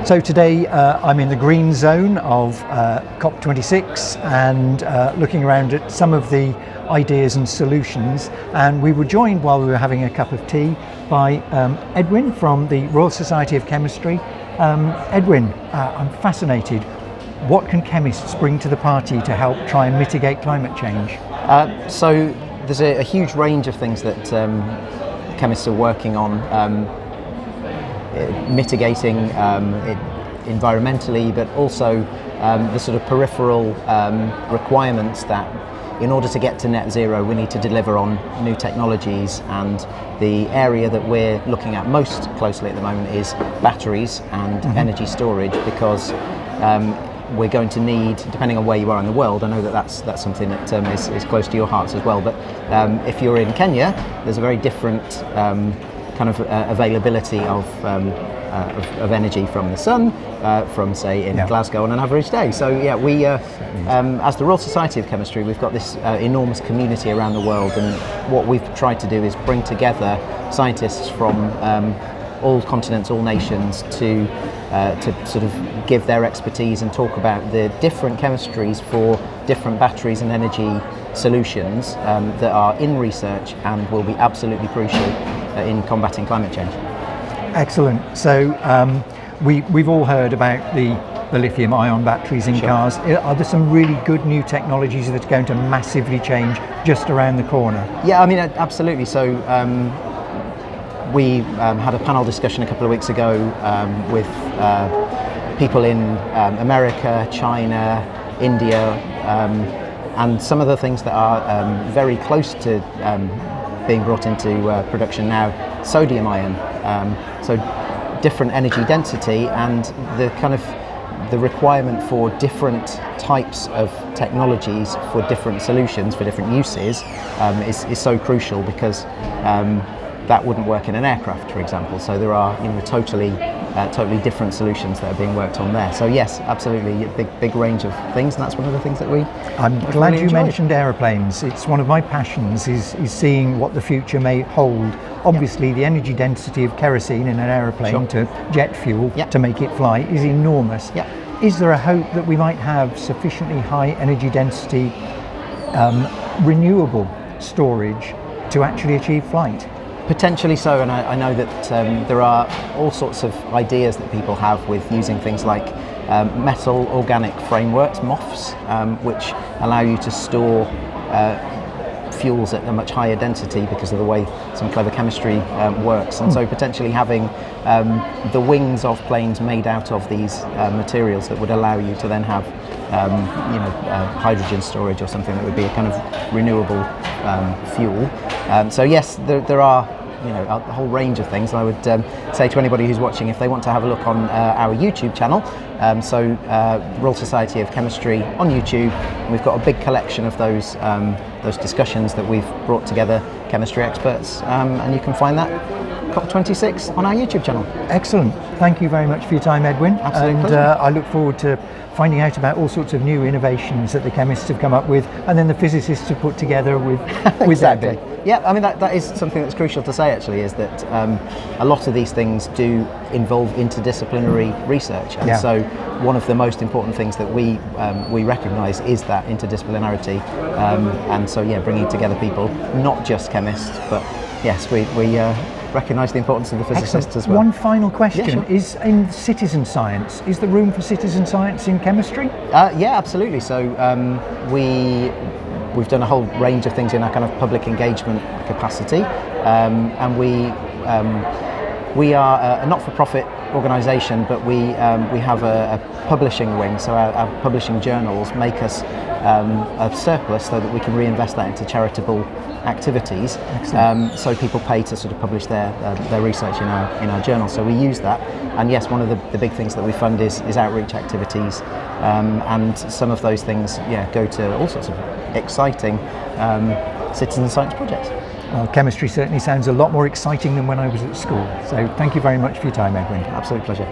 So today I'm in the green zone of COP26 and looking around at some of the ideas and solutions, and we were joined while we were having a cup of tea by Edwin from the Royal Society of Chemistry. Edwin, I'm fascinated. What can chemists bring to the party to help try and mitigate climate change? So there's a huge range of things that chemists are working on, mitigating it environmentally, but also the sort of peripheral requirements that in order to get to net zero we need to deliver on new technologies. And the area that we're looking at most closely at the moment is batteries and energy storage, because we're going to need, depending on where you are in the world, I know that that's something that is close to your hearts as well, but if you're in Kenya, there's a very different kind of availability of energy from the sun, from say in Glasgow on an average day. So yeah, we as the Royal Society of Chemistry, we've got this enormous community around the world, and what we've tried to do is bring together scientists from all continents, all nations, to sort of give their expertise and talk about the different chemistries for different batteries and energy solutions that are in research and will be absolutely crucial in combating climate change. Excellent. So we've all heard about the lithium-ion batteries in cars. Are there some really good new technologies that are going to massively change just around the corner? Yeah, I mean, absolutely. So we had a panel discussion a couple of weeks ago with people in America, China, India, and some of the things that are very close to being brought into production now, sodium ion, so different energy density, and the kind of the requirement for different types of technologies for different solutions, for different uses, is so crucial, because that wouldn't work in an aircraft, for example. So there are, totally different solutions that are being worked on there. So yes, absolutely, a big range of things, and that's one of the things that I'm glad really you mentioned aeroplanes. It's one of my passions, is seeing what the future may hold. Obviously, the energy density of kerosene in an aeroplane to jet fuel to make it fly is enormous. Is there a hope that we might have sufficiently high energy density renewable storage to actually achieve flight? Potentially so, and I know that there are all sorts of ideas that people have with using things like metal organic frameworks, MOFs, which allow you to store fuels at a much higher density because of the way some clever chemistry works. And so potentially having the wings of planes made out of these materials that would allow you to then have hydrogen storage or something that would be a kind of renewable fuel. So yes, there are a whole range of things. And I would say to anybody who's watching, if they want to have a look on our YouTube channel, Royal Society of Chemistry on YouTube, we've got a big collection of those discussions that we've brought together, chemistry experts, and you can find that COP26 on our YouTube channel. Excellent. Thank you very much for your time, Edwin. Absolutely. And I look forward to finding out about all sorts of new innovations that the chemists have come up with, and then the physicists have put together with exactly. that. Yeah, I mean that is something that's crucial to say, actually, is that a lot of these things do involve interdisciplinary research, and so one of the most important things that we recognise is that interdisciplinarity, and so bringing together people, not just chemists, but yes, we recognise the importance of the physicists as well. One final question, is in citizen science, is there room for citizen science in chemistry? Yeah, absolutely. So we've done a whole range of things in our kind of public engagement capacity, and we are a not-for-profit organisation, but we have a publishing wing, so our publishing journals make us a surplus so that we can reinvest that into charitable activities. So people pay to sort of publish their research in our journal, so we use that. And yes, one of the big things that we fund is outreach activities, and some of those things go to all sorts of exciting citizen science projects. Well, chemistry certainly sounds a lot more exciting than when I was at school, so thank you very much for your time, Edwin. Absolute pleasure.